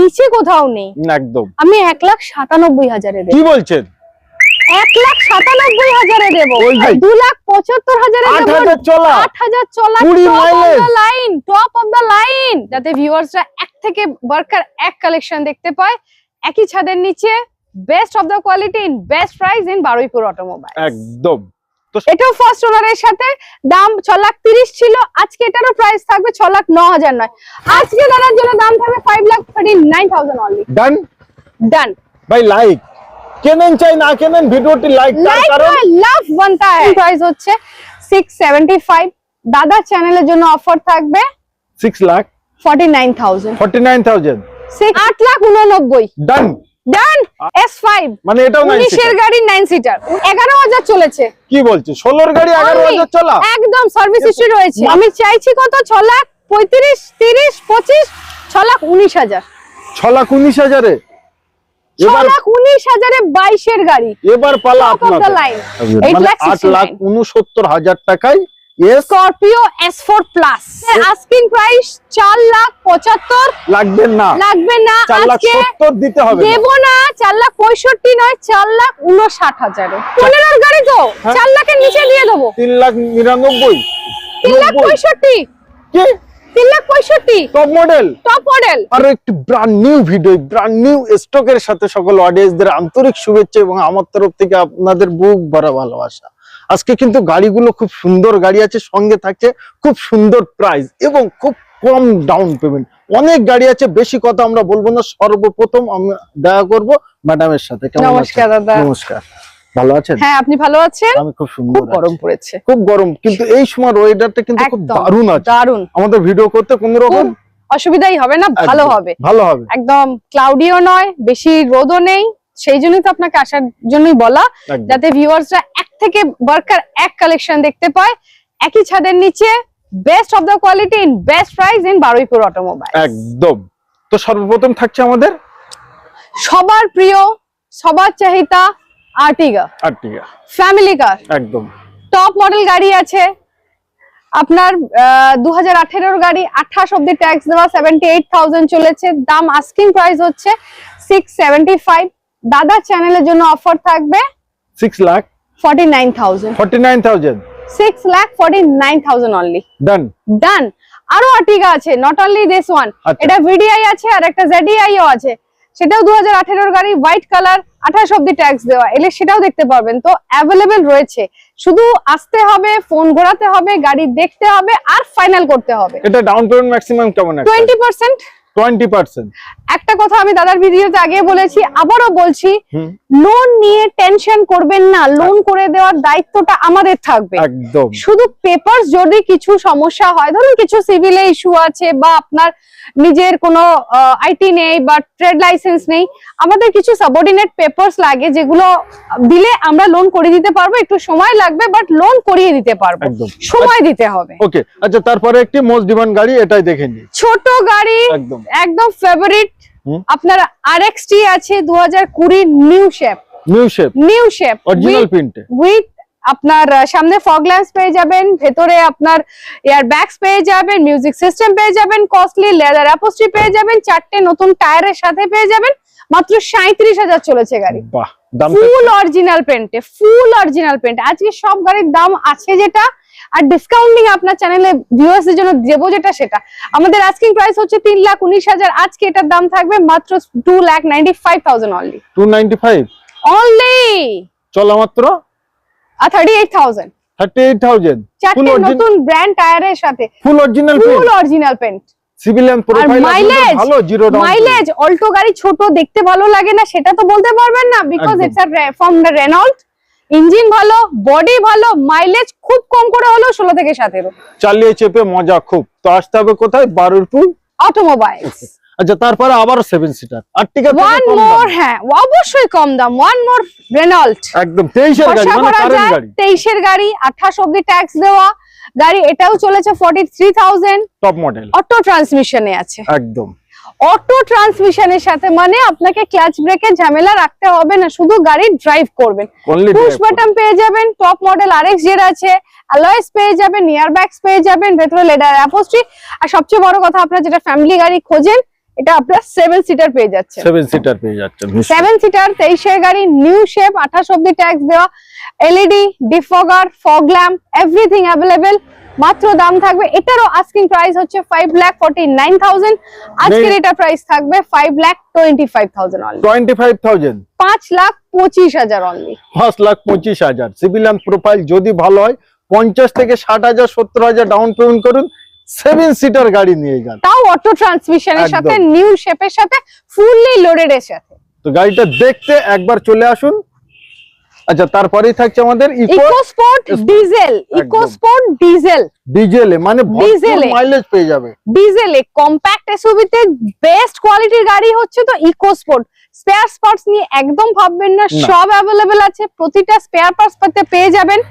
নিচে কোথাও নেই একদম। আমি 1,97,000 দেব। কি বলছেন? 1,97,000 দেব। 2,75,000 দেব। 8,000 চলা, 8,000 চলা, 20 mileage line, top of the line, যাতে ভিউয়ার্সরা এক থেকে বারকার এক কালেকশন দেখতে পায় একই ছাদের নিচে, best of the quality in best price in Baruipur automobile. একদম। এটাও ফার্স্ট ওনারের সাথে, দাম 6,30,000 ছিল, আজকে এটারও প্রাইস থাকবে 6,09,000 নয়, আজকে দাদার জন্য দাম থাকবে 5,39,000 অনলি। ডান ডান ভাই। লাইক কেনেন চাই না কেনেন, ভিডিওটি লাইক তার কারণ লাভ বানতা है। প্রাইস হচ্ছে 675, দাদা চ্যানেলের জন্য অফার থাকবে 6,49,000 49,000, 8,89,000। ডান ডান। S5 মানে এটাও 19 এর গাড়ি 9 সিটার 11,000 চলেছে। কি বলছে? 16 গাড়ি 11,000 চলা, একদম সার্ভিস হিস্ট্রি রয়েছে। আমি চাইছি কত? 6,35,000, 30, 25, 6,19,000। 6,19,000 এ এবার 6,19,000 এ 22 এর গাড়ি। এবার পালা আপনাদের লাইন মানে 8,69,000 টাকায় Scorpio S4 plus. Asking price 4,75,000 লাগবে না, লাগবে না, আজকে 4,70,000 দিতে হবে। দেব না। 4,65,000 নয়, 4,59,000 এ 15 এর গাড়ি তো 4 লাখের নিচে দিয়ে দেবো। 3,99,000 3,65,000 কি 3,65,000 টপ মডেল। Top model. আর একটি brand new video, brand new স্টকের সাথে সকল অডিয়েন্সদের আন্তরিক শুভেচ্ছা এবং আমার তরফ থেকে আপনাদের বুক ভরা ভালোবাসা। আজকে কিন্তু গাড়িগুলো খুব সুন্দর গাড়ি আছে, সঙ্গে থাকছে খুব সুন্দর প্রাইস এবং খুব কম ডাউন পেমেন্ট। অনেক গাড়ি আছে, বেশি কথা আমরা বলবো না। সর্বপ্রথম আমি দেখা করব ম্যাডামের সাথে। নমস্কার দাদা। নমস্কার, ভালো আছেন? হ্যাঁ, আপনি ভালো আছেন? আমি খুব সুন্দর। গরম পড়েছে, খুব গরম, কিন্তু এই সময় ওয়েদারটা কিন্তু খুব দারুণ আছে। দারুণ। আমাদের ভিডিও করতে কোনো রকম অসুবিধাই হবে না, ভালো হবে। ভালো হবে, একদম ক্লাউডিও নয়, বেশি রোদও নেই। সেই জন্যই তো আপনাকে আসার জন্যই বলা, যাতে ভিউয়ার্সরা এক থেকে বারকার এক কালেকশন দেখতে পায় একই ছাদের নিচে, best of the quality in best price in Baruipur automobile. একদম। তো সর্বপ্রথম থাকছে আমাদের সবার প্রিয়, সবার চাহিদা আর্টিগা। আর্টিগা ফ্যামিলি কার, একদম টপ মডেল গাড়ি আছে আপনার। 2018 গাড়ি, 28 অব্দি ট্যাক্স দেওয়া, 78,000 চলেছে। দাম আস্কিং প্রাইস হচ্ছে 675, দাদা চ্যানেলের জন্য অফার থাকবে 6,49,000 6,49,000 অনলি। ডান। ডান। আরো আর্টিগা আছে, নট অনলি দিস ওয়ান। এটা ভিডিআই আছে আর একটা জেডিআই ও আছে, সেটাও 2018 গাড়ি, হোয়াইট কালার, 28 অব্দি ট্যাক্স দেওয়া, এলে সেটাও দেখতে পারবেন। তো অ্যাভেলেবেল রয়েছে, শুধু আসতে হবে, ফোন ঘোরাতে হবে, গাড়ি দেখতে হবে আর ফাইনাল করতে হবে। এটা ডাউন পেমেন্ট ম্যাক্সিমাম কেমন? 20%। 20%। একটা কথা আমি দাদার ভিডিওতে আগে বলেছি, আবারও বলছি, লোন নিয়ে টেনশন করবেন না, লোন করে দেওয়ার দায়িত্বটা আমাদের থাকবে। একদম। শুধু পেপারস যদি কিছু সমস্যা হয়, ধরুন কিছু সিভিলে ইস্যু আছে বা আপনার নিজের কোনো আইটি নেই বা ট্রেড লাইসেন্স নেই, আমাদের কিছু সাবঅর্ডিনেট পেপারস লাগে, যেগুলো দিলে আমরা লোন করে দিতে পারবো। একটু সময় লাগবে, বাট লোন করিয়ে দিতে পারবো, সময় দিতে হবে। ওকে, আচ্ছা, তারপরে একটি মোস্ট ডিমান্ড গাড়ি, এটাই দেখে নিই। ছোট গাড়ি, একদম ফেভারিট আপনার RXT আছে 2020 new shape original print with আপনার সামনে ফগ ল্যাম্পস পেয়ে যাবেন, ভেতরে আপনার এয়ার ব্যাগস পেয়ে যাবেন, মিউজিক সিস্টেম পেয়ে যাবেন, কস্টলি লেদার অ্যাপোস্ট্রি পেয়ে যাবেন, 4টে নতুন টায়ারের সাথে পেয়ে যাবেন। মাত্র 37,000 চলেছে গাড়ি। বাহ, দাম ফুল অরিজিনাল পেন্টে, ফুল অরিজিনাল পেন্ট। আজকে সব গাড়ির দাম আছে যেটা, আর ডিসকাউন্টিং আপনার চ্যানেলে ভিউয়ার্সদের জন্য দেবো যেটা, সেটা আমাদের আস্কিং প্রাইস হচ্ছে 3,19,000। আজকে এটার দাম থাকবে মাত্র 2,95,000 অনলি। 295 অনলি। চলা মাত্র 38,000। 38,000 চারটে নতুন ব্র্যান্ড টায়ারের সাথে, full original paint. Civilian profile ভালো, জিরো ডাউন মাইলেজ। অল্টো গাড়ি ছোট দেখতে ভালো লাগে না সেটা তো বলতে পারবেন না, because it's from the Renault. Engine ভালো, বডি ভালো, মাইলেজ খুব কম করে হলো 16 থেকে 17। চালিয়ে চেপে মজা খুব। তো আসতে হবে কোথায়? বারুইপুর অটোমোবাইলস। আচ্ছা, তারপরে আবার 7 সিটার আর্টিগা থেকে ওয়ান মোর, হ্যাঁ অবশ্যই কম দাম, ওয়ান মোর রেনল্ট। একদম 23 এর গাড়ি, মানে কারেন্ট গাড়ি, 23 এর গাড়ি, 28 অব্দি ট্যাক্স দেওয়া গাড়ি। এটাও চলেছে 43,000, টপ মডেল, অটো ট্রান্সমিশনে আছে। একদম অটো ট্রান্সমিশনের সাথে, মানে আপনাকে ক্লাচ ব্রেকের ঝামেলা রাখতে হবে না, শুধু গাড়ি ড্রাইভ করবেন। পুশ বাটন পেয়ে যাবেন, টপ মডেল RX যেটা আছে, অ্যালয়েস পেয়ে যাবেন, এয়ার ব্যাগস পেয়ে যাবেন, ভেতরে লেদার অ্যাপোস্ট্রি। আর সবচেয়ে বড় কথা, আপনারা যেটা ফ্যামিলি গাড়ি খোঁজেন এটা আপনার 7 সিটার পেয়ে যাচ্ছে। 7 সিটার পেয়ে যাচ্ছেন। 7 সিটার 23 এর গাড়ি, নিউ শেপ, 28 অব্দি ট্যাক্স দেওয়া, LED, ডিফগার, fog lamp, everything available. মাত্র দাম থাকবে, এটারও আস্কিং প্রাইস হচ্ছে 5,49,000। আজকের এটা প্রাইস থাকবে 5,25,000 only. 25,000, 5,25,000 only. 5,25,000। Civil and profile যদি ভালো হয় 50 থেকে 60,000 70,000 ডাউন পেমেন্ট করুন, 7 সিটার গাড়ি নিয়ে যান, তাও অটো ট্রান্সমিশনের সাথে, একদম। নিউ শেপের সাথে, ফুললি লোডেড এর সাথে। তো গাড়িটা দেখতে একবার চলে আসুন। আচ্ছা, তারপরেই থাকছে আমাদের ইকোস্পোর্ট ডিজেল। ইকোস্পোর্ট ডিজেল, ডিজেলে মানে ডিজেলে। মাইলেজ পেয়ে যাবে। ডিজেলে কম্প্যাক্ট এসইউভি তে বেস্ট কোয়ালিটির গাড়ি হচ্ছে তো ইকোস্পোর্ট। স্পেয়ার পার্টস নিয়ে একদম ভাববেন না, সব अवेलेबल আছে, প্রতিটা স্পেয়ার পার্টস পেয়ে যাবেন।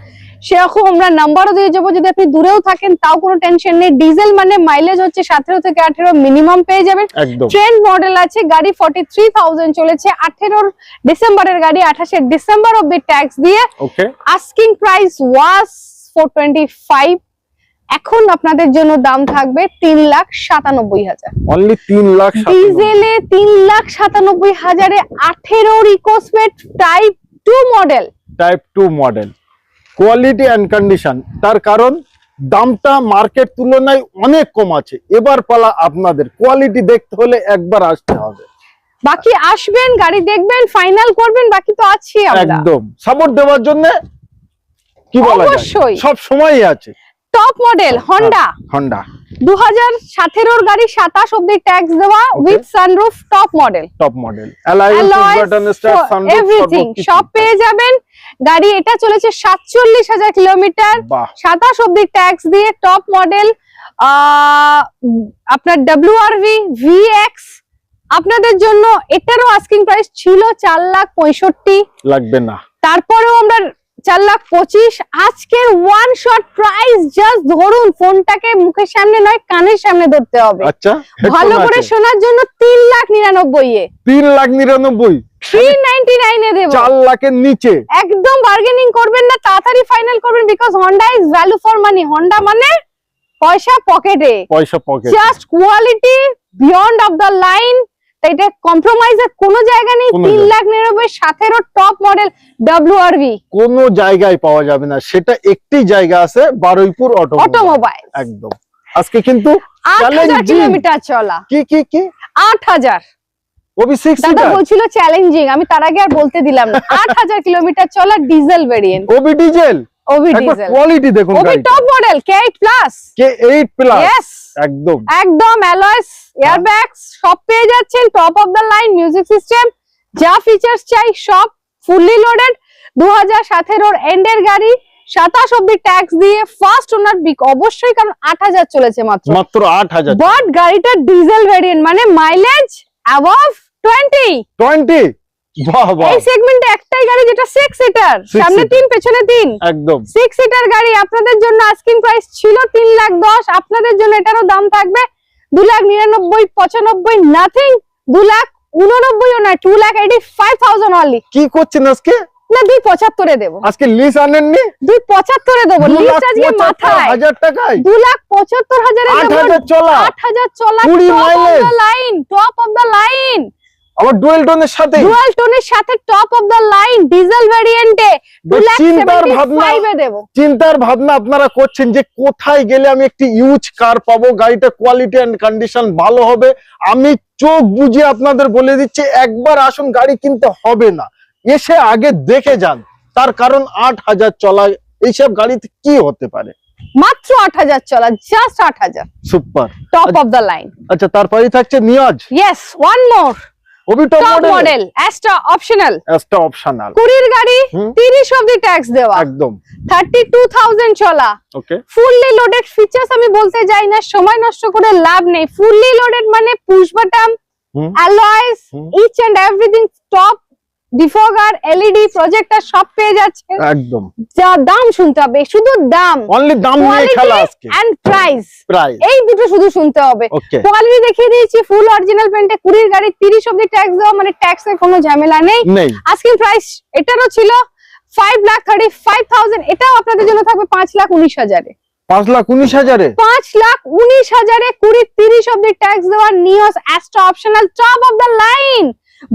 সেরকম আমরা নাম্বারও দিয়ে যাবো, যদি আপনি দূরেও থাকেন তাও কোনো টেনশন নেই। ডিজেল মানে মাইলেজ হচ্ছে 17 থেকে 18 মিনিমাম পেয়ে যাবেন। একদম ট্রেন্ড মডেল আছে, গাড়ি 43,000 চলেছে, 18 ডিসেম্বরের গাড়ি, 28 ডিসেম্বর অব্দি ট্যাক্স দিয়ে। ওকে, আস্কিং প্রাইস ওয়াজ 425, এখন আপনাদের জন্য দাম থাকবে 3,97,000। অনলি 3,00,000। ডিজেলে 3,97,000 এ 18 EcoSport type 2 model. Type 2 model, quality and condition. তার কারণ দামটা মার্কেট তুলনায় অনেক কম আছে। এবার পালা আপনাদের, কোয়ালিটি দেখতে হলে একবার আসতে হবে। বাকি আসবেন, গাড়ি দেখবেন, ফাইনাল করবেন, বাকি তো আছি আমরা। একদম সাপোর্ট দেওয়ার জন্য কি বলা যায়, অবশ্যই। সব সময়ই আছে। টপ মডেল হন্ডা, হন্ডা 2017 এর গাড়ি, 27 অব্দি ট্যাক্স দেওয়া, with sunroof, top model. Top model, alloys, button star, sunroof, everything সব পেয়ে যাবেন। গাড়ি এটা চলেছে 47,000 কিলোমিটার, বাহ 27 অব্দি ট্যাক্স দিয়ে, টপ মডেল। আপনার WRV VX আপনাদের জন্য, এটারও আস্কিং প্রাইস ছিল 4,65,000, লাগবে না। তারপরেও আমরা 4,25,000। আজকের ওয়ান শট প্রাইস, জাস্ট ধরুন, ফোনটাকে মুখের সামনে নয় কানের সামনে ধরতে হবে। আচ্ছা, ভালো করে শোনার জন্য 3,99,000 এ, 3,99,000, 399 এ দেব। 4 লাখের নিচে একদম বার্গেনিং করবেন না, তাড়াতাড়ি ফাইনাল করবেন, because Honda is value for money. Honda মানে পয়সা পকেটে, পয়সা pocket. Just quality beyond of the line, তাই এটা কম্প্রোমাইজের কোনো জায়গা নেই। 3,99,000 17 টপ মডেল WRV, কোনো জায়গায় পাওয়া যাবে না। সেটা একটি জায়গা আছে, বারুইপুর অটোমোবাইল। একদম। আজকে কিন্তু 8,000 কিলোমিটার চলা। কি 8,000 ওবি 6 দাদা সিটার, বলছিল চ্যালেঞ্জিং, আমি তার আগে আর বলতে দিলাম না। 8,000 কিলোমিটার চলা ডিজেল ভেরিয়েন্ট, ওবি ডিজেল। ওবি একবার ডিজেল, কোয়ালিটি দেখুন ওবি গাড়িটা, top model K8 plus. K8 plus, yes, একদম একদম অ্যালয়েস, এয়ারব্যাগস সব পেয়ে যাচ্ছেন, top of the line music system, যা ফিচার্স চাই সব ফুললি লোডেড। 2017 এন্ডের গাড়ি, 27 অব্দি ট্যাক্স দিয়ে, ফার্স্ট ওনার বিক অবশ্যই, কারণ 8,000 চলেছে মাত্র। 8,000। বাট গাড়িটা ডিজেল ভেরিয়েন্ট মানে মাইলেজ অ্যাবভ 20। 20, বাহ বাহ, এই সেগমেন্টে একটাই গাড়ি যেটা 6 সিটার, সামনে 3 পেছনে 3, একদম 6 সিটার গাড়ি। আপনাদের জন্য আস্কিং প্রাইস ছিল 3,10,000, আপনাদের জন্য এটারও দাম থাকবে 2,99,000, 95, নাথিং, 2,89,000 না, 2,85,000 অনলি। কি করছেন আজকে? না, 2,75 এ দেবো। আজকে লিস্ট আনেননি? 2,75 এ দেবো, লিস্ট আজকে মাথায়। 2,75,000 টাকায় 2,75,000 এ দেবো। 8,000 চলা, 8,000 চলা, 20 top of mileage। The line, top of the line, আবার ডুয়েল টোনের সাথে, ডুয়াল টোনের সাথে, top of the line diesel ভেরিয়েন্টে চিন্তার ভাবনা, 2,75,000 এ দেবো। চিন্তার ভাবনা আপনারা করছেন যে কোথায় গেলে আমি একটি ইউজ কার পাবো, গাড়িটা কোয়ালিটি এন্ড কন্ডিশন ভালো হবে। আমি চোখ বুঝে আপনাদের বলে দিচ্ছি, একবার আসুন, গাড়ি কিনতে হবে না, এসে আগে দেখে যান। তার কারণ 8,000 চলা এইসব গাড়িতে কি হতে পারে? মাত্র 8,000 চলা, just 8,000, super, top of the line. আচ্ছা, তারপরেই থাকছে নিয়াজ, ইয়েস, ওয়ান মোর ওবি top top model, model, extra optional, একটা অপশনাল, কুড়ির গাড়ি, 30 অব্দি ট্যাক্স দেওয়া, একদম 32,000 চলা, ওকে। Fully loaded. ফিচার্স আমি বলতে যাই না, সময় নষ্ট করে লাভ নেই। ফুললি লোডেড মানে push button, alloys, each and everything, top defogger, LED, projector সব পেয়ে যাচ্ছে। একদম, যা দাম শুনতে হবে, শুধু দাম, অনলি দাম নিয়ে খেলা আজকে, এন্ড প্রাইস, প্রাইস, এই দুটো শুধু শুনতে হবে। ওকে। কোয়ালিটি দেখিয়ে দিয়েছি, ফুল অরিজিনাল পেন্টে, কুড়ির গাড়ি, 30 অব্দি ট্যাক্স দেওয়া, মানে ট্যাক্সের কোনো ঝামেলা নেই। নেই। আজকের প্রাইস এটারও ছিল 5,35,000, এটাও আপনাদের জন্য থাকবে 5,19,000 এ। 5,19,000 5,19,000 20-30 অব্দি ট্যাক্স দেওয়া Nios Astra optional top of the line.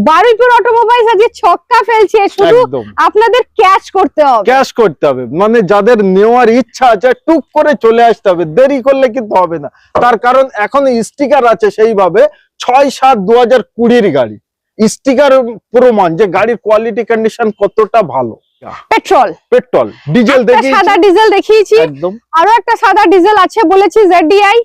Baruipur automobiles আজকে ছক্কা ফেলছে, শুধু একদম। আপনাদের ক্যাশ করতে হবে। ক্যাশ করতে হবে, মানে যাদের নেওয়ার ইচ্ছা আছে টুক করে চলে আসতে হবে, দেরি করলে কিন্তু হবে না। তার কারণ এখন স্টিকার আছে সেইভাবে 6/7/2020 গাড়ি, স্টিকার প্রমাণ যে গাড়ির কোয়ালিটি কন্ডিশন কতটা ভালো। পেট্রোল, ডিজেল একটা সাদা ডিজেল দেখিয়েছি, একদম। আরো একটা সাদা ডিজেল আছে বলেছি ZDI,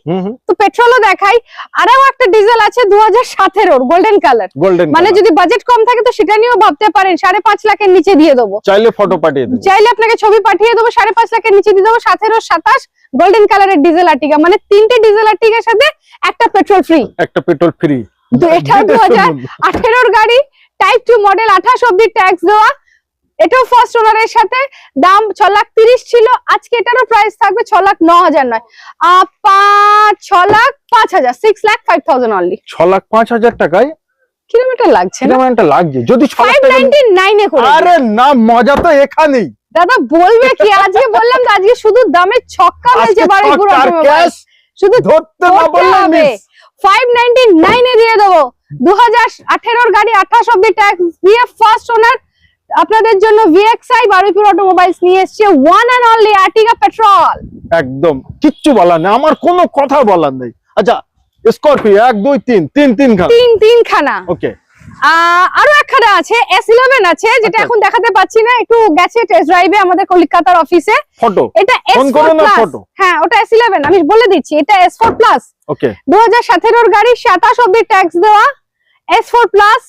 তো পেট্রোলও দেখাই। আরো একটা ডিজেল আছে 2017 গোল্ডেন কালার, মানে যদি বাজেট কম থাকে তো সেটা নিয়েও ভাবতে পারেন। 5.5 লাখের নিচে দিয়ে দেবো, চাইলে ফটো পাঠিয়ে দেবো, চাইলে আপনাকে ছবি পাঠিয়ে দেবো। 5.5 লাখের নিচে দিয়ে দেবো। 17-27 গোল্ডেন কালারের ডিজেল আর্টিকা, মানে 3টে ডিজেল আর্টিকার সাথে একটা পেট্রোল ফ্রি। একটা পেট্রোল ফ্রি। তো এটা 2018 গাড়ি, টাইপ 2 মডেল, 28 অব্দি ট্যাক্স দেওয়া। এটাও ফার্স্ট ওনারের সাথে, দাম 6,30,000 ছিল, আজকে এটারও প্রাইস থাকবে 6,09,000 নয়, 6,05,000, 6,05,000 অনলি। 6,05,000 টাকায় কিলোমিটার লাগছে না, কিলোমিটারটা লাগছে যদি 599 এ করে। আরে না, মজা তো এখানেই। দাদা বলবে কি, আজকে বললাম তো, আজকে শুধু দামে ছক্কা ফেলছে বারুইপুর অটোমোবাইলস, শুধু ধরতে না বললে মিস। 599 এ দিয়ে দেবো। 2018 গাড়ি, 28 অব্দি ট্যাক্স দিয়ে ফার্স্ট ওনার আপনাদের জন্য VXI বারুইপুর অটোমোবাইলস নিয়ে এসেছে one and only Ertiga petrol. একদম কিচ্ছু বলার নেই, আমার কোনো কথা বলার নেই। আচ্ছা, স্করপিও 1 2 3 খানা, তিন খানা। ওকে। আরো একখানা আছে, S11 আছে, যেটা এখন দেখাতে পাচ্ছি না, একটু গেছে টেস্ট ড্রাইভে আমাদের কলকাতার অফিসে। ফটো এটা ফোন করো না, ফটো। হ্যাঁ, ওটা S11, আমি বলে দিচ্ছি, এটা S4 প্লাস। ওকে, 2017 গাড়ি, 27 অব্দি ট্যাক্স দেওয়া, S4 প্লাস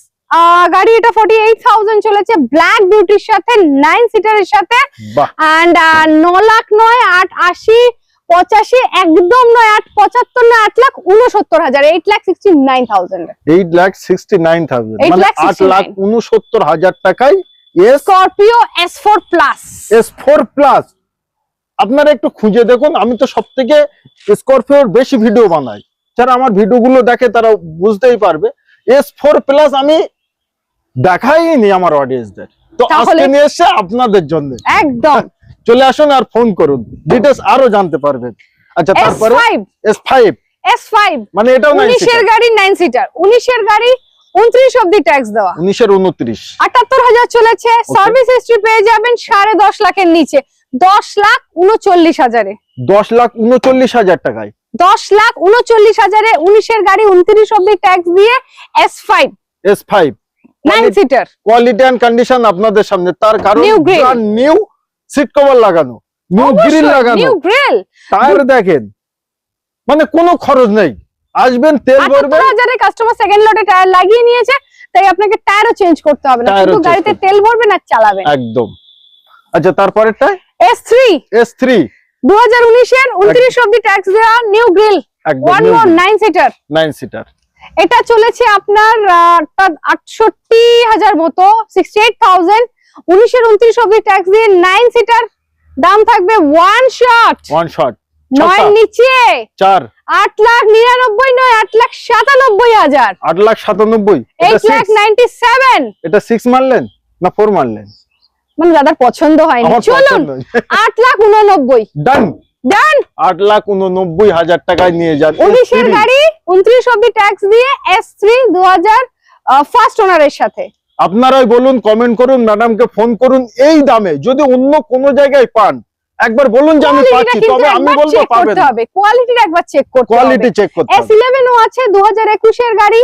গাড়ি। এটা 48,000 চলেছে, ব্ল্যাক বিউটির সাথে, 9 সিটারের সাথে। বাহ। এন্ড 9 লাখ নয়, 8,80, 85 একদম নয়, 8,75 না, 8,69,000, 8,69,000, 8,69,000, মানে 8,69,000 8,69,000 টাকায় Scorpio S4 plus. S4 plus. আপনারা একটু খুঁজে দেখুন, আমি তো সবথেকে স্করপিওর বেশি ভিডিও বানাই, যারা আমার ভিডিওগুলো দেখে তারা বুঝতেই পারবে। S4 প্লাস আমি দেখাইনি আমার অডিয়েন্সদের, তো আজকে নিয়ে এসে আপনাদের জন্য। একদম চলে আসুন আর ফোন করুন, ডিটেইলস আরো জানতে পারবেন। আচ্ছা, তারপরে S5, মানে এটাও 19 এর গাড়ি, 9 সিটার, 19 এর গাড়ি, 29 অব্দি ট্যাক্স দেওয়া, 19 এর 29, 78,000 চলেছে। সার্ভিস হিস্ট্রি পেয়ে যাবেন 10.5 লাখের নিচে, 10,39,000 10,39,000 টাকায়, 10,39,000 19 এর গাড়ি, 29 অব্দি ট্যাক্স দিয়ে S5 9 seater. Quality and condition আপনাদের সামনে, তার কারণ New grill, new seat cover লাগানো, নিউ গ্রিল লাগানো, নিউ গ্রিল, টায়ার দেখেন, মানে কোনো খরচ নেই। আসবেন, তেল ভরবেন। 78,000 কাস্টমার সেকেন্ড লটে টায়ার লাগিয়ে নিয়েছে, তাই আপনাকে টায়ারও চেঞ্জ করতে হবে না, শুধু গাড়িতে তেল ভরবেন আর চালাবেন। একদম। আচ্ছা, তারপরেরটা S3 2019 এর 29 অব্দি ট্যাক্স দেওয়া, new grill, one more, 9 seater. এটা চলেছে আপনার 68,000 মতো, 68,000, 19 এর 29 অব্দি ট্যাক্স দিয়ে 9 সিটার। দাম থাকবে ওয়ান শট 9 নিচে 4, 8,99,000 নয়, 8,97,000, 8,97,000, 8,97,000। এটা 6 মারলেন না 4 মারলেন? মানে দাদার পছন্দ হয়নি, চলুন 8,89,000 ডান। ডান, 8,89,000 টাকায় নিয়ে যান। 19 এর গাড়ি, 29 অব্দি ট্যাক্স দিয়ে S3 2000 ফার্স্ট ওনারের সাথে। আপনারাই বলুন, কমেন্ট করুন, ম্যাডামকে ফোন করুন। এই দামে যদি অন্য কোনো জায়গায় পান, একবার বলুন যে আমি পাচ্ছি, তবে আমি বলবো পাবেন। কোয়ালিটিটা একবার চেক করতে হবে, কোয়ালিটি চেক করতে হবে। S11 ও আছে 2021 এর গাড়ি,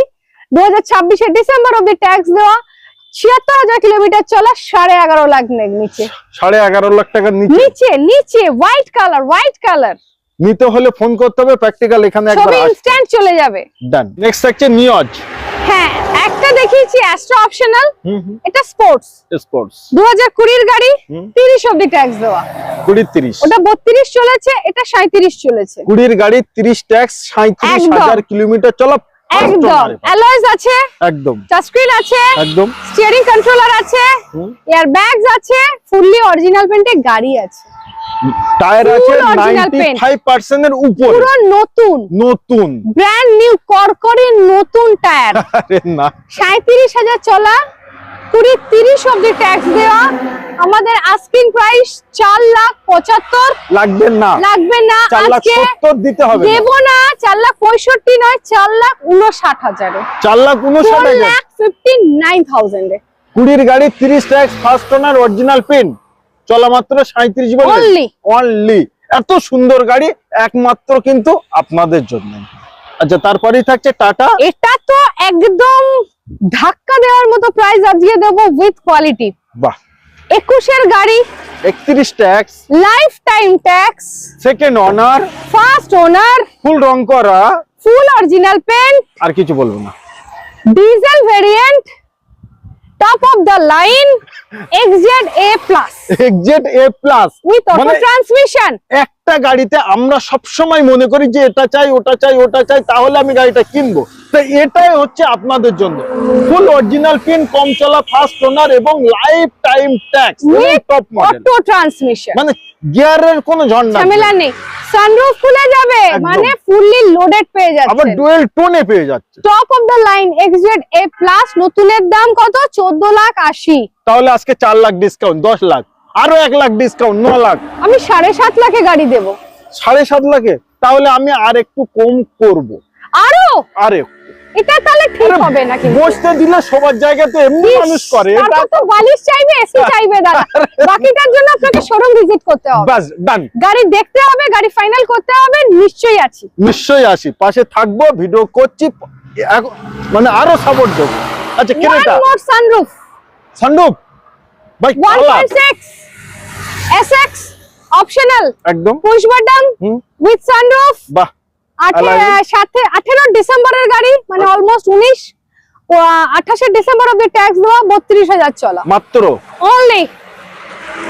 2026 এর ডিসেম্বর অব্দি ট্যাক্স দেওয়া, 76,000 কিলোমিটার চলা, 11.5 লাখ নিচে, 11.5 লাখ টাকার নিচে হোয়াইট কালার। নিতে হলে ফোন করতে হবে, প্র্যাকটিক্যাল এখানে একবার ছবি ইনস্ট্যান্ট চলে যাবে। ডান। নেক্সট থাকছে নিওজ। হ্যাঁ, একটা দেখিয়েছি অ্যাস্ট্রা অপশনাল, এটা স্পোর্টস 2020 এর গাড়ি, 30 অব্দি ট্যাক্স দেওয়া, 20-30, ওটা 32 চলেছে, এটা 37 চলেছে। 20 গাড়ি, 30 ট্যাক্স, 37,000 কিলোমিটার চলা। একদম অ্যালয়েজ আছে, একদম টাচ স্ক্রিন আছে, একদম স্টিয়ারিং কন্ট্রোলার আছে, এয়ার ব্যাগস আছে, ফুললি অরিজিনাল পেইন্টে গাড়ি আছে, টায়ার আছে 95% এর উপর, পুরো নতুন ব্র্যান্ড নিউ করকরে নতুন টায়ার। আরে না, 37,000 চলা, 20-30 অব্দি ট্যাক্স দেওয়া। আমাদের আস্কিং প্রাইস 4,75,000। লাগবে না, লাগবে না, 4,70,000 দিতে হবে না। দেব না, 4,65,000 নয়, 4,59,000 4,59,000 4,59,000 এ 20 গাড়ি 30 tax first owner original pin, চলা মাত্র 37 বলে Only। অনলি। এত সুন্দর গাড়ি একমাত্র কিন্তু আপনাদের জন্য। আচ্ছা, তারপরেই থাকছে টাটা। এটা তো একদম ধাক্কা দেওয়ার মতো প্রাইস আজকে দেবো উইথ কোয়ালিটি। বাহ, 21 এর গাড়ি, 31 tax, life time tax, second owner, first owner, full রং করা, ফুল অরিজিনাল পেন্ট, আর কিছু বলবো না। Diesel variant, top of the line, XZA plus XZA+ with auto মানে ট্রান্সমিশন। একটা গাড়িতে আমরা সব সময় মনে করি যে এটা চাই, ওটা চাই, ওটা চাই, তাহলে আমি গাড়িটা কিনবো। তো এটাই হচ্ছে আপনাদের জন্য ফুল অরিজিনাল পিন, কম চলা, ফার্স্ট ওনার এবং life time tax, with top model. Auto transmission, মানে গিয়ারের কোনো ঝন্ডা ঝামেলা নেই, সানরুফ খুলে যাবে, একদম। মানে ফুললি লোডেড পেয়ে আবার যাচ্ছে। ডুয়েল টোনে পেয়ে যাচ্ছে। Top of the line XZA plus, নতুনের দাম কত? 14,80,000। তাহলে আজকে 4 লাখ ডিসকাউন্ট, 10 লাখ, আরো 1 লাখ ডিসকাউন্ট, 9 লাখ, আমি 7.5 লাখে গাড়ি দেবো। 7.5 লাখে। তাহলে আমি আর একটু কম করব, আরো আরে এটা তাহলে ঠিক হবে না কিন্তু। বসতে দিলে সবার জায়গাতে এমনি মানুষ করে, এটা তারপর তো বালিশ চাইবে, এসি চাইবে দাদা। বাকিটার জন্য আপনাকে শোরুম ভিজিট করতে হবে, বাস ডান। গাড়ি দেখতে হবে, গাড়ি ফাইনাল করতে হবে। নিশ্চয়ই আছি, নিশ্চয়ই আসি, পাশে থাকবো, ভিডিও করছি, মানে আরো সাপোর্ট দেবো। আচ্ছা, Creta one more sunroof, sunroof ভাই, কালার 1.6 SX অপশনাল, একদম। Push button hmm, with sunroof. বাহ, সাথে 18 ডিসেম্বরের গাড়ি, মানে অলমোস্ট 19, 28 ডিসেম্বর অব্দি ট্যাক্স দেওয়া, 32,000 চলা মাত্র অনলি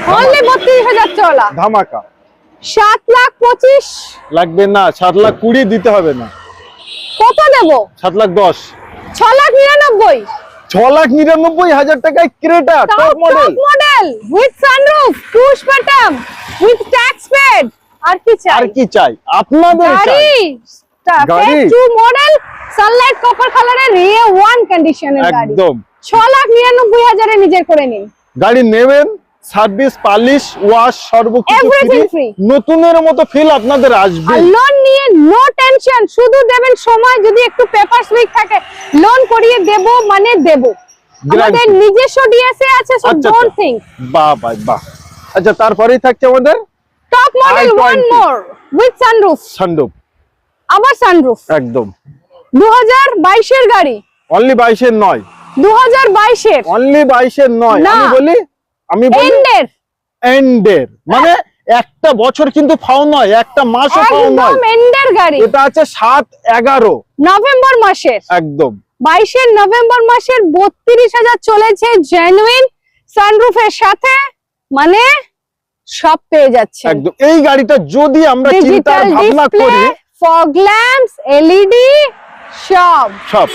32,000 চলা। ধামাকা। 7,25,000 লাগবে না, 7,20,000 দিতে হবে না, কত দেব? 7,10,000, 6,99,000 6,99,000 টাকায় Creta top model with sunroof, push button with tax paid. আর কি চাই? আর কি চাই আপনাদের? গাড়ি গাড়ি 2 মডেল, সানলাইট কপার কালারের রিয়ে 1 কন্ডিশনের গাড়ি, একদম 6,99,000 এ নিজের করে নিন। গাড়ি নেবেন, সার্ভিস, পালিশ, ওয়াশ, সর্বকিছু Everything ফ্রি, free। নতুনের মতো ফিল আপনাদের আসবে। আর লোন নিয়ে নো টেনশন, শুধু দেবেন সময়। যদি একটু পেপার উইক থাকে, লোন করিয়ে দেব, মানে দেব। আমাদের নিজস্ব ডিএসএ আছে, সো আচ্ছা, ডোন্ট আচ্ছা। থিংক। বাহ ভাই বাহ। আচ্ছা, তারপরেই থাকছে আমাদের top model one i20 more with sunroof, sunroof, আবার সানরুফ। একদম 2022 এর গাড়ি, অনলি 22 এর নয়, 2022 এর অনলি 22 এর নয়, না। আমি বলি এন্ডের, এন্ডের, মানে একটা বছর কিন্তু ফাও নয়, একটা মাসও ফাও নয়। একদম এন্ডের গাড়ি। এটা আছে 7/11 নভেম্বর মাসের, একদম 22 এর নভেম্বর মাসের 32,000 চলেছে, জেনুইন সানরুফের সাথে, মানে সব পেয়ে যাচ্ছে। একদম। এই গাড়িটা যদি আমরা চিন্তা ডিজিটাল ভাবনা ডিসপ্লে, করি, ফগ ল্যাম্পস, এলইডি সব। সব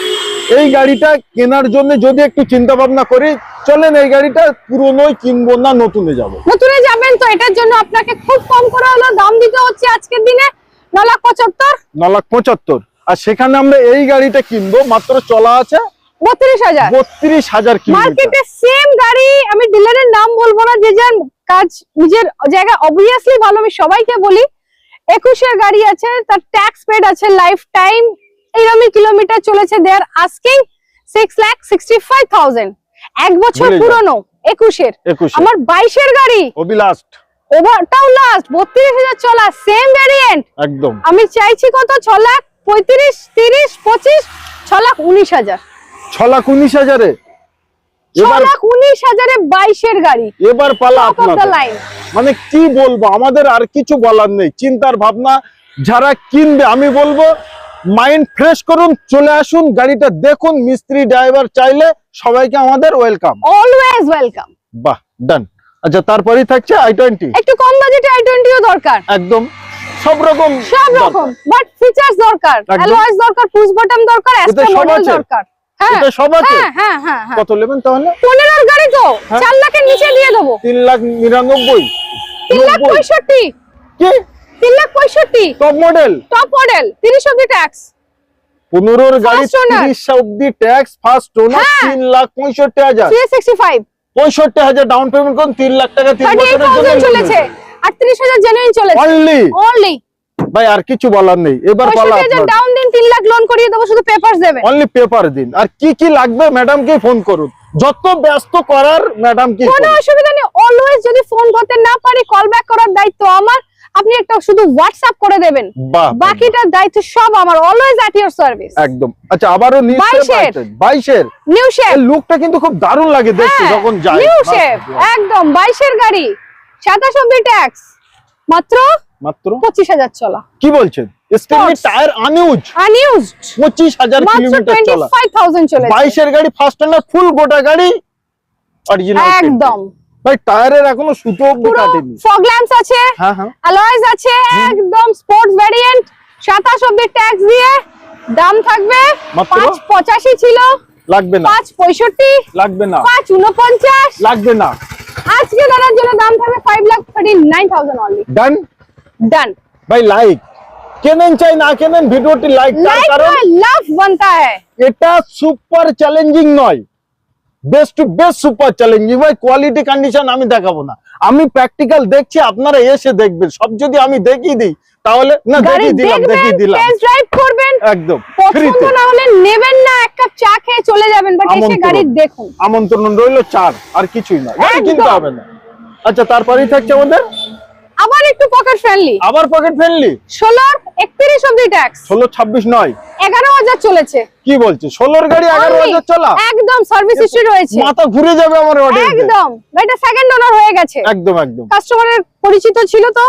এই গাড়িটা কেনার জন্য যদি একটু চিন্তা ভাবনা করি, চলেন এই গাড়িটা পুরনোই কিনবো না, নতুনে যাব। নতুনে যাবেন তো এটার জন্য আপনাকে খুব কম করে হলো দাম দিতে হচ্ছে আজকের দিনে 9,75,000, 9,75,000। আর সেখানে আমরা এই গাড়িটা কিনবো, মাত্র চলা আছে 32,000। 32,000 কিলোমিটার। মার্কেটে সেম গাড়ি, আমি ডিলারের নাম বলবো না, যে যার কাজ নিজের জায়গা অবভিয়াসলি ভালো, আমি সবাইকে বলি। 21 এর গাড়ি আছে, তার ট্যাক্স পেড আছে, লাইফ টাইম, এইরকমই কিলোমিটার চলেছে। দেয়ার আস্কিং 6,65,000, 1 বছর ভুলে যাও। পুরনো। 21 এর, 21 আমার 22 এর গাড়ি, ওবি লাস্ট, ওভারটাও লাস্ট, 32,000 চলা, সেম ভ্যারিয়েন্ট। একদম আমি চাইছি কত? 6,35,000, 30, 25, 6,19,000। 6,19,000 এবার 6,19,000 এ 22 এর গাড়ি, এবার পালা টপ অফ দ্য আপনাদের। লাইন। মানে কি বলবো, আমাদের আর কিছু বলার নেই। চিন্তার ভাবনা যারা কিনবে, আমি বলবো মাইন্ড ফ্রেশ করুন, চলে আসুন, গাড়িটা দেখুন, মিস্ত্রি ড্রাইভার চাইলে সবাইকে আমাদের ওয়েলকাম। Always welcome. বাহ, ডান। আচ্ছা, তারপরেই থাকছে i20, একটু কম বাজেটে i20 ও দরকার, একদম সব রকম সব রকম, বাট ফিচারস দরকার, একদম। অ্যালয়েস দরকার, পুশ বাটন দরকার, এতে এসপি সব মডেল আছে? দরকার। হ্যাঁ এটা সব আছে? হ্যাঁ হ্যাঁ হ্যাঁ হ্যাঁ। কত নেবেন তাহলে? 15 এর গাড়ি তো হ্যাঁ। 4 লাখের নিচে দিয়ে দেবো। 3,99,000, 3,65,000, কি 3,65,000 টপ মডেল, টপ মডেল, 30 অব্দি ট্যাক্স। 15 গাড়ি First owner। 30 অব্দি ট্যাক্স, ফার্স্ট ওনার, হ্যাঁ। 3,65,000, 365 65,000 ডাউন পেমেন্ট করুন, 3 লাখ টাকা 3 বছরের 38,000 চলেছে, 38,000 জেনুইন চলেছে অনলি। অনলি। ভাই আর কিছু বলার নেই, এবার পালা 65,000 ডাউন দিন, 3 লাখ লোন করিয়ে দেবো, শুধু পেপারস দেবেন। অনলি পেপার দিন। আর কি কি লাগবে ম্যাডামকে ফোন করুন, যত ব্যস্ত করার ম্যাডাম কি কোনো অসুবিধা নেই, অলওয়েজ যদি ফোন করতে না পারি কল ব্যাক করার দায়িত্ব আমার, আপনি একটা শুধু হোয়াটসঅ্যাপ করে দেবেন, বাহ, বাকিটার দায়িত্ব সব আমার, অলওয়েজ এট ইওর সার্ভিস। একদম। আচ্ছা আবারও নিউ 22 নিউ শেপ, এর লুকটা কিন্তু খুব দারুণ লাগে দেখতে যখন যায়। নিউ শেপ একদম 22 এর গাড়ি, 27 অব্দি ট্যাক্স, মাত্র মাত্র 25,000 চলা। কি বলছেন? স্টেনলি টায়ার আনইউজ, আনইউজড 25,000 মাত্র কিলোমিটার চলা, 25,000 চলেছে 22 এর গাড়ি, ফার্স্ট ওনার, ফুল গোটা গাড়ি অরিজিনাল একদম। ভাই টায়ারের এখনো সুতো অব্দি পুরো কাটেনি। ফগ ল্যাম্পস আছে, হ্যাঁ হ্যাঁ, অ্যালয়েজ আছে, একদম স্পোর্টস ভেরিয়েন্ট, 27 অব্দি ট্যাক্স দিয়ে, দাম থাকবে মাত্র? 585 ছিল, লাগবে না, 565, লাগবে না, 549, লাগবে না, আজকে দাদার জন্য দাম থাকবে 5,39,000 অনলি। ডান। ডান। ভাই লাইক কেনেন চাই না কেনেন, ভিডিওটি লাইক তার लाइक কারণ लव बनता है। এটা সুপার চ্যালেঞ্জিং নয়, best to best super challenging. ভাই কোয়ালিটি কন্ডিশন আমি দেখাবো না, আমি প্র্যাকটিক্যাল দেখছি, আপনারা এসে দেখবেন। সব যদি আমি দেখিয়ে দিই তাহলে না, গাড়ি দেখিয়ে দেখবেন, দিলাম টেস্ট ড্রাইভ করবেন, একদম পছন্দ ফ্রিতে। না হলে নেবেন না, এক কাপ চা খেয়ে চলে যাবেন, বাট এসে আমন্ত্রণ। গাড়ি দেখুন। আমন্ত্রণ রইলো, চার আর কিছুই না, গাড়ি কিনতে একদম। হবে না। আচ্ছা তারপরেই থাকছে আমাদের আবার একটু পকেট ফ্রেন্ডলি, আবার পকেট ফ্রেন্ডলি, 16 31 অব্দি ট্যাক্স, 16 26 নয়, 11,000 চলেছে কি বলছে? 16 গাড়ি 11,000 চলা, একদম সার্ভিস হিস্ট্রি রয়েছে, মাথা ঘুরে যাবে আমার অডিয়েন্স। একদম। গাড়িটা সেকেন্ড ওনার হয়ে গেছে, একদম একদম। কাস্টমারের পরিচিত ছিল তো।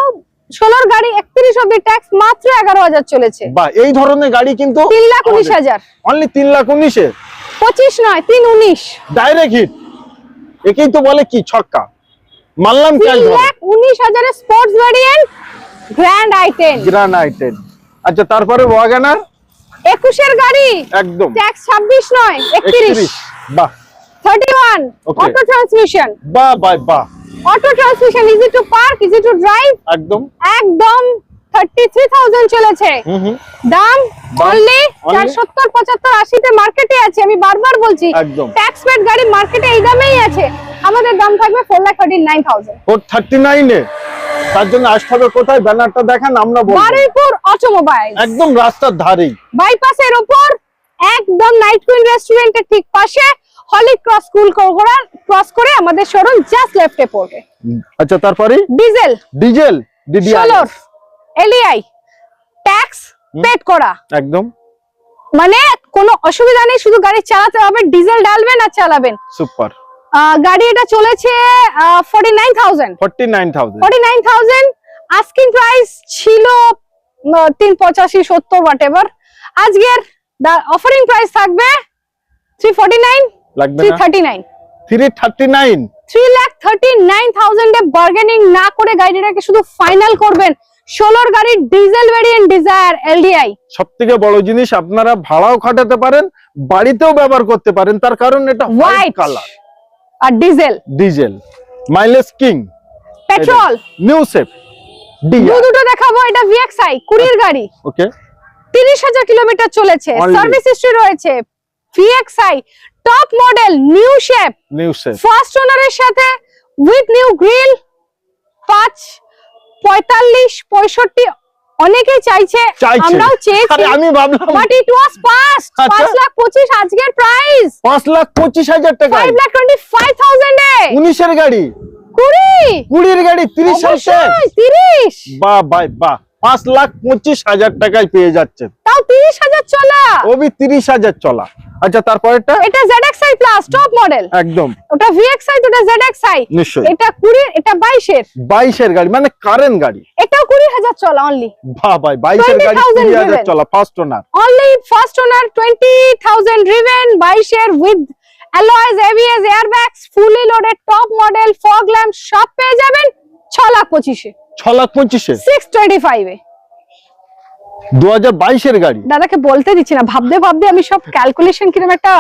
16 গাড়ি 31 অব্দি ট্যাক্স, মাত্র 11,000 চলেছে, বা এই ধরনের গাড়ি কিন্তু 3,19,000, অনলি 3,19,000 25 নয় 3,19, ডাইরেক্ট হিট। একেই তো বলে কি ছক্কা মারলাম ক্যাশ ধরে। 3,19,000 এর sports variant grand i10, grand আইটেন। আচ্ছা তারপরে ওয়াগনার 21 এর গাড়ি, একদম ট্যাক্স 26 নয় 31, বাহ 31, Okay. অটো ট্রান্সমিশন, বাহ বাহ বাহ, auto transmission, easy to park, easy to drive, একদম। একদম 33,000 চলেছে, হুম দাম অনলি only 70 75 80 তে মার্কেটে আছে, আমি বারবার বলছি একদম। ট্যাক্স পেড গাড়ি মার্কেটে এই দামেই আছে, আমাদের দাম থাকবে 4,39,000। 439 এ। তার জন্য আসতে হবে কোথায়? ব্যানারটা দেখান, আমরা বলবো। বারুইপুর অটোমোবাইল, একদম রাস্তার ধারেই, বাইপাসের উপর, একদম নাইট কুইন রেস্টুরেন্টের ঠিক পাশে, হলি ক্রস স্কুল ক্রস করে আমাদের শোরুম জাস্ট লেফটে পড়বে। আচ্ছা তারপরে diesel diesel DDR 16 LEI, tax paid করা, একদম মানে কোনো অসুবিধা নেই, শুধু গাড়ি চালাতে হবে, ডিজেল ঢালবেন আর চালাবেন। সুপার। গাড়ি এটা চলেছে 49,000, 49,000 আস্কিং প্রাইস ছিল 385 70 হোয়াটএভার, আজকের অফারিং প্রাইস থাকবে 349, লাগবে না 339, 339 3,39,000 এ বার্গেনিং না করে গাড়িটাকে শুধু ফাইনাল করবেন। 16 গাড়ির ডিজেল ভেরিয়েন্ট ডিজায়ার এলডিআই, সবথেকে বড় জিনিস, আপনারা ভাড়াও খাটাতে পারেন, বাড়িতেও ব্যবহার করতে পারেন, তার কারণ এটা হোয়াইট হোয়াইট কালার, আর diesel, diesel, mileage king, petrol, new shape দুটো দেখাবো। এটা ভিএক্সআই 20 গাড়ি, ওকে 30,000 কিলোমিটার চলেছে, Only। সার্ভিস হিস্ট্রি রয়েছে, VXI top model, new shape, new shape, first ওনারের সাথে উইথ নিউ গ্রিল, 5 45 65 অনেকেই চাইছে, আমরাও চেয়েছি, আরে আমি ভাবলাম বাট ইট ওয়াজ পাস্ট। আচ্ছা। 5,25,000 আজকের প্রাইস, 5,25,000 টাকা, 5,25,000 এ 19 এর গাড়ি, 20 এর গাড়ি 30 অবশ্যই, সাল, 30 বাহ বাহ বাহ, 5,25,000 টাকায় পেয়ে যাচ্ছেন, তাও 30,000 চলা। ওবি 30,000 চলা। আচ্ছা তারপরেরটা এটা ZXi প্লাস টপ মডেল, একদম ওটা VXi, ওটা ZXi, নিশ্চয়ই এটা 20, এটা 22 এর, 22 এর গাড়ি, মানে কারেন্ট গাড়ি, এটাও 20,000 চলা অনলি, বাহ ভাই 22 এর গাড়ি 20,000 20,000 driven। চলা, first owner, only first owner 20,000 driven, 22 এর, with alloys, ABS, airbags, fully loaded top model, fog lamp সব পেয়ে যাবেন 6,25,000 এ, 6,25,000 625 এ। 2022 এর গাড়ি, দাদাকে বলতে দিচ্ছি না, ভাবতে ভাবতে আমি সব ক্যালকুলেশন কিরকম একটা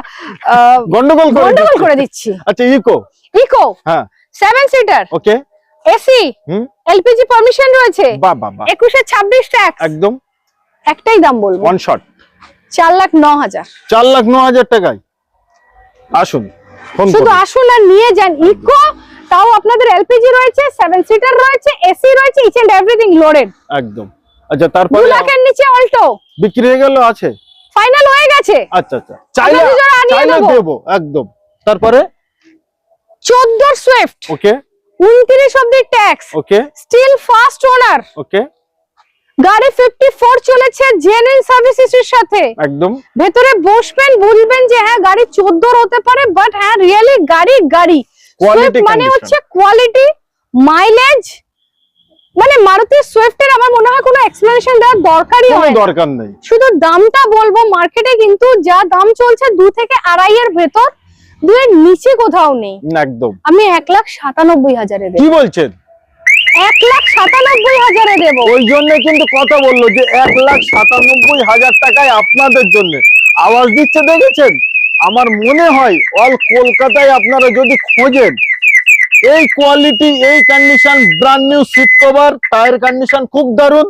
গন্ডগোল গন্ডগোল দিচ্ছি। করে দিচ্ছি। আচ্ছা ইকো, ইকো হ্যাঁ 7 সিটার, ওকে, এসি, হুম, এলপিজি পারমিশন রয়েছে, বাহ বাহ বাহ, 21 এর 26 ট্যাক্স, একদম একটাই দাম বলবো, ওয়ান শট, 4,09,000। 4,09,000 টাকায় আসুন, ফোন শুধু করুন। আসুন আর নিয়ে যান। ইকো, তাও আপনাদের এলপিজি রয়েছে, 7 সিটার রয়েছে, এসি রয়েছে, ইচ এন্ড এভরিথিং লোডেড। একদম। আচ্ছা, 2 তারপরে লাখের নিচে অল্টো বিক্রি হয়ে গেল, আছে? ফাইনাল হয়ে গেছে। আচ্ছা আচ্ছা, চাইলে আপনাদের জন্য আনিয়ে চাইলে দেবো। দেবো একদম। তারপরে 14 সুইফট, ওকে 29 অব্দি ট্যাক্স, ওকে স্টিল ফার্স্ট ওনার, ওকে গাড়ি 54 চলেছে, জেনুইন সার্ভিস হিস্ট্রির সাথে। একদম। ভেতরে বসবেন, বুঝবেন যে হ্যাঁ গাড়ি 14 হতে পারে, বাট হ্যাঁ রিয়েলি গাড়ি Quality সুইফট মানে condition। হচ্ছে কোয়ালিটি, মাইলেজ। মানে মারুতি সুইফটের আমার মনে হয় কোনো এক্সপ্লেনেশন দেওয়ার দরকারই কোনো হয় না। দরকার নেই। শুধু দামটা বলবো, মার্কেটে কিন্তু যা দাম চলছে 2 থেকে 2.5 এর ভেতর, 2 এর নিচে কোথাও নেই। একদম। আমি 1,97,000 দেব, কি বলছেন? 1,97,000 দেব। ওই জন্য কিন্তু কথা বললো যে 1,97,000 টাকায় আপনাদের জন্য আওয়াজ দিচ্ছে, দেখেছেন? আমার মনে হয় অল কলকাতায় আপনারা যদি খোঁজেন এই কোয়ালিটি, এই condition, brand new seat cover, tyre condition খুব দারুণ,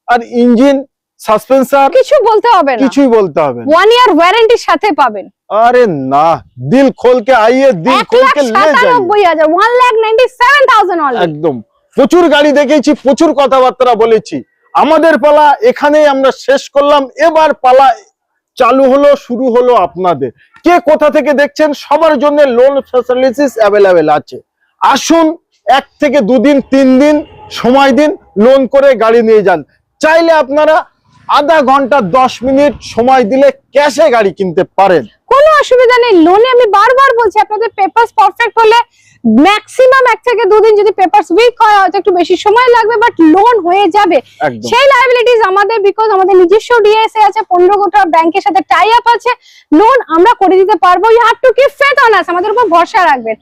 আর ইঞ্জিন, সাসপেন্সার কিছু বলতে হবে না, কিছুই বলতে হবে না। 1 ইয়ার ওয়ারেন্টির সাথে পাবেন। अरे ना, दिल खोल के आइए, दिल खोल के ले जाइए। 1,97,000, 1,97,000 only। একদম। প্রচুর গাড়ি দেখেছি, প্রচুর কথাবার্তা বলেছি, আমাদের পালা এখানেই আমরা শেষ করলাম। এবার পালা চালু হলো, শুরু হলো আপনাদের। কে কোথা থেকে দেখছেন, সবার জন্য লোন ফ্যাসিলিটিস অ্যাভেলেবেল আছে। আসুন, 1 থেকে 2 দিন 3 দিন সময় দিন, লোন করে গাড়ি নিয়ে যান। চাইলে আপনারা আধা ঘন্টা 10 মিনিট সময় দিলে ক্যাশে গাড়ি কিনতে পারেন। কোনো অসুবিধা নেই। লোনে আমি বারবার বলছি, আপনাদের পেপারস পারফেক্ট হলে ম্যাক্সিমাম 1 থেকে 2 দিন, যদি পেপারস উইক হয় হয়তো একটু বেশি সময় লাগবে, বাট লোন হয়ে যাবে। একদম। সেই লায়াবিলিটিস আমাদের, বিকজ আমাদের নিজস্ব ডিএসএ আছে, 15 গোটা ব্যাংকের সাথে টাই আপ আছে, লোন আমরা করে দিতে পারবো। You have to keep faith on us, আমাদের উপর ভরসা রাখবেন।